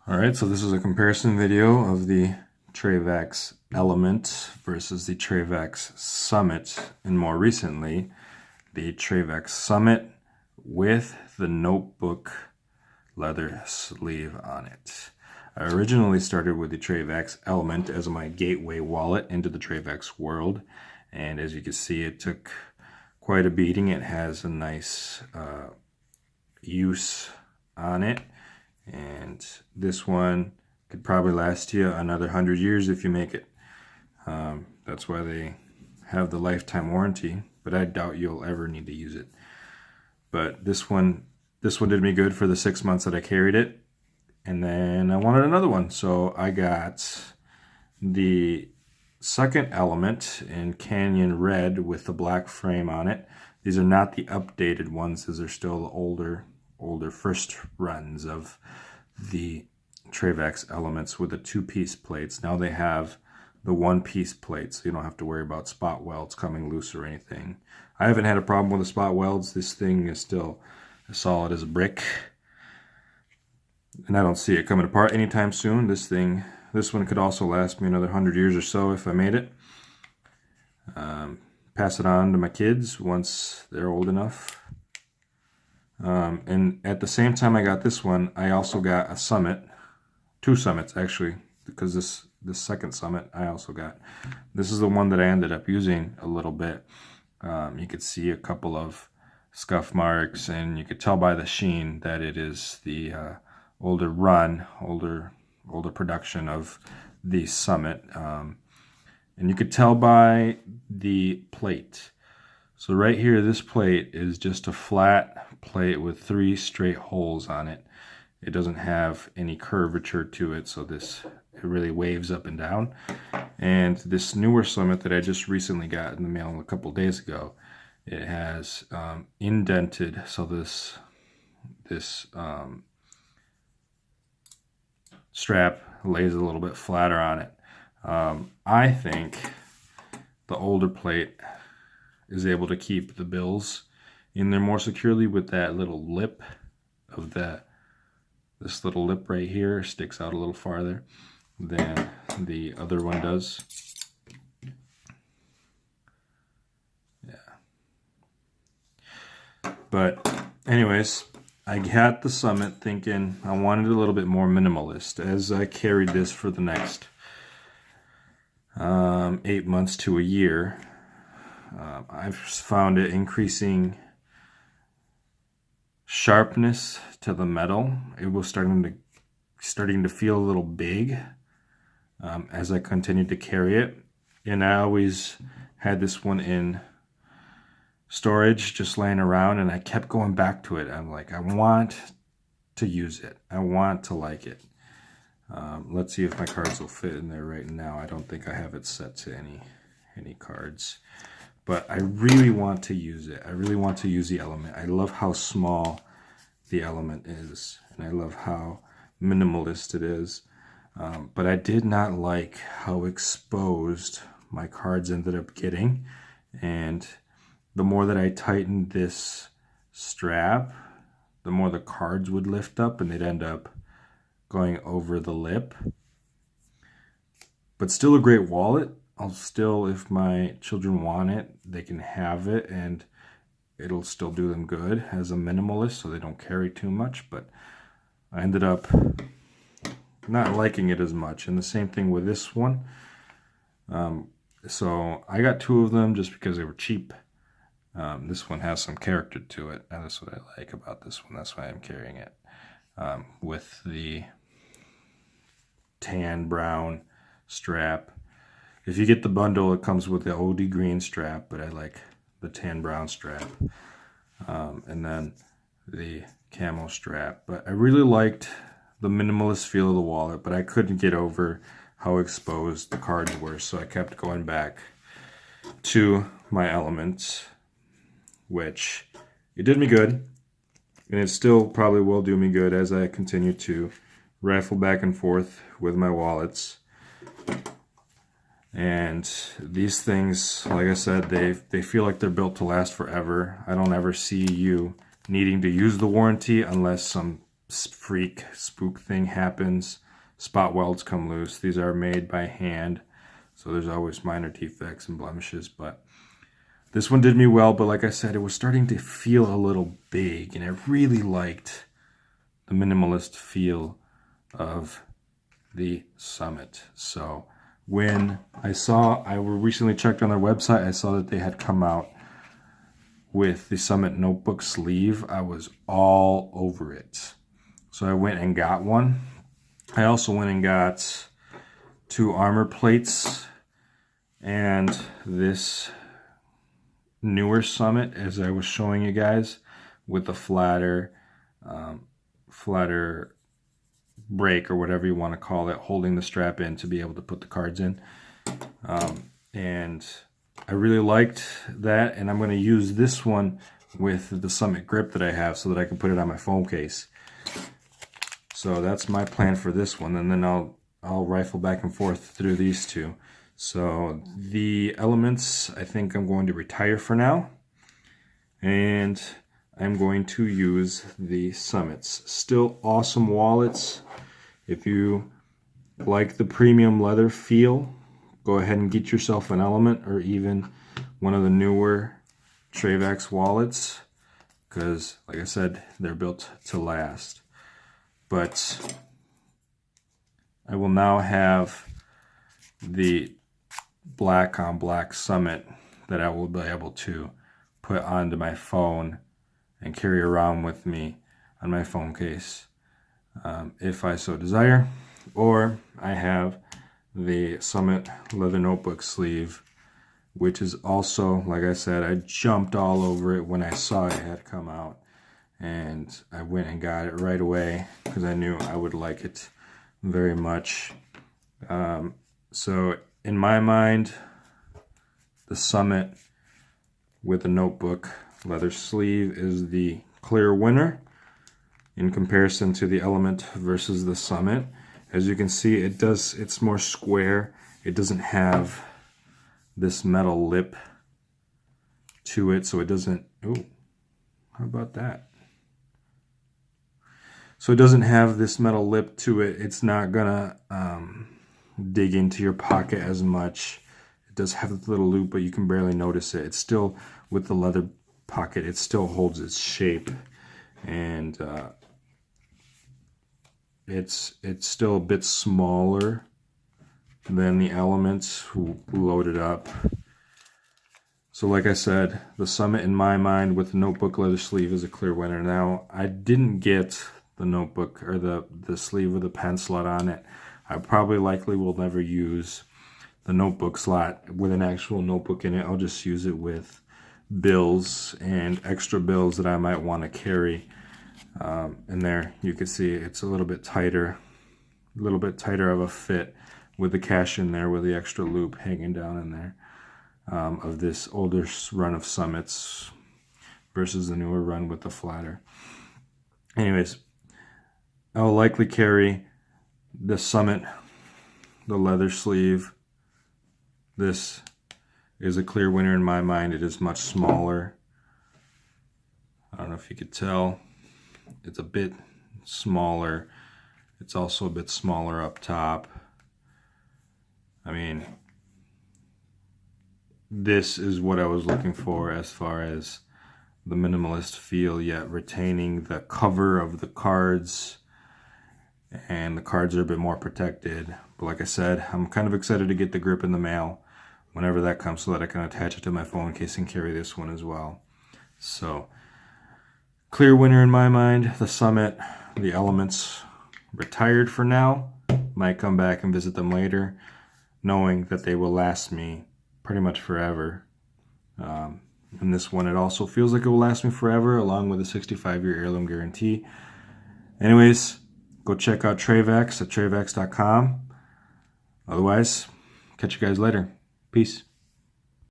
Alright, so this is a comparison video of the Trayvax Element versus the Trayvax Summit, and more recently, the Trayvax Summit with the notebook leather sleeve on it. I originally started with the Trayvax Element as my gateway wallet into the Trayvax world, and as you can see, it took quite a beating. It has a nice use on it. And this one could probably last you another 100 years if you make it. That's why they have the lifetime warranty, but I doubt you'll ever need to use it. But this one did me good for the 6 months that I carried it. And then I wanted another one, so I got the second Element in Canyon Red with the black frame on it. These are not the updated ones. These are still the older first runs of the Trayvax Elements with the two-piece plates. Now they have the one-piece plates, so you don't have to worry about spot welds coming loose or anything. I haven't had a problem with the spot welds. This thing is still as solid as a brick, and I don't see it coming apart anytime soon. This one could also last me another 100 years or so if I made it. Pass it on to my kids once they're old enough. And at the same time I got this one, I also got a Summit, two Summits actually, because this second Summit I also got. This is the one that I ended up using a little bit. You could see a couple of scuff marks, and you could tell by the sheen that it is the older production of the Summit. And you could tell by the plate. So right here, this plate is just a flat plate with 3 straight holes on it. It doesn't have any curvature to it, so it really waves up and down. And this newer Summit that I just recently got in the mail a couple days ago, it has indented, so this strap lays a little bit flatter on it. I think the older plate is able to keep the bills in there more securely with that little lip of this little lip right here sticks out a little farther than the other one does. Yeah. But anyways, I got the Summit thinking I wanted a little bit more minimalist as I carried this for the next 8 months to a year. I've found it increasing sharpness to the metal. It was starting to feel a little big as I continued to carry it. And I always had this one in storage just laying around, and I kept going back to it. I'm like, I want to use it. I want to like it. Let's see if my cards will fit in there right now. I don't think I have it set to any cards. But I really want to use it. I really want to use the Element. I love how small the Element is, and I love how minimalist it is. But I did not like how exposed my cards ended up getting. And the more that I tightened this strap, the more the cards would lift up, and they'd end up going over the lip. But still a great wallet. I'll still, if my children want it, they can have it, and it'll still do them good as a minimalist, so they don't carry too much. But I ended up not liking it as much, and the same thing with this one. So I got 2 of them just because they were cheap. This one has some character to it, and that's what I like about this one. That's why I'm carrying it with the tan brown strap. If you get the bundle, it comes with the OD green strap, but I like the tan brown strap. And then the camo strap. But I really liked the minimalist feel of the wallet, but I couldn't get over how exposed the cards were, so I kept going back to my Elements, which it did me good, and it still probably will do me good as I continue to rifle back and forth with my wallets. And these things, like I said, they feel like they're built to last forever. I don't ever see you needing to use the warranty unless freak spook thing happens, spot welds come loose. These are made by hand, so there's always minor defects and blemishes, but this one did me well. But like I said, it was starting to feel a little big, and I really liked the minimalist feel of the Summit. So when I recently checked on their website, I saw that they had come out with the Summit notebook sleeve. I was all over it. So I went and got one. I also went and got 2 armor plates and this newer Summit, as I was showing you guys, with the flatter break, or whatever you want to call it, holding the strap in to be able to put the cards in. And I really liked that, and I'm going to use this one with the Summit grip that I have so that I can put it on my phone case. So that's my plan for this one, and then I'll rifle back and forth through these two. So the Elements, I think I'm going to retire for now, and I'm going to use the Summits. Still awesome wallets. If you like the premium leather feel, go ahead and get yourself an Element, or even one of the newer Trayvax wallets, because like I said, they're built to last. But I will now have the black on black Summit that I will be able to put onto my phone and carry around with me on my phone case, if I so desire. Or I have the Summit leather notebook sleeve, which is also, like I said, I jumped all over it when I saw it had come out, and I went and got it right away because I knew I would like it very much. So in my mind, the Summit with the notebook leather sleeve is the clear winner in comparison to the Element versus the Summit. As you can see, it's more square. It doesn't have this metal lip to it, so it doesn't, oh, how about that? So it doesn't have this metal lip to it. It's not gonna dig into your pocket as much. It does have a little loop, but you can barely notice it. It's still, with the leather pocket, it still holds its shape, and it's still a bit smaller than the Elements loaded up. So like I said, the Summit in my mind with the notebook leather sleeve is a clear winner. Now, I didn't get the notebook or the sleeve with the pen slot on it. I probably likely will never use the notebook slot with an actual notebook in it. I'll just use it with bills and extra bills that I might want to carry. And there you can see it's a little bit tighter of a fit with the cash in there, with the extra loop hanging down in there, of this older run of Summits versus the newer run with the flatter. Anyways, I'll likely carry the Summit, the leather sleeve. This is a clear winner in my mind. It is much smaller. I don't know if you could tell. It's a bit smaller. It's also a bit smaller up top. I mean, this is what I was looking for as far as the minimalist feel, yet retaining the cover of the cards, and the cards are a bit more protected. But like I said, I'm kind of excited to get the grip in the mail whenever that comes, so that I can attach it to my phone case and carry this one as well. So clear winner in my mind, the Summit. The Elements retired for now. Might come back and visit them later, knowing that they will last me pretty much forever. And this one, it also feels like it will last me forever, along with a 65-year heirloom guarantee. Anyways, go check out Trayvax at trayvax.com. Otherwise, catch you guys later. Peace.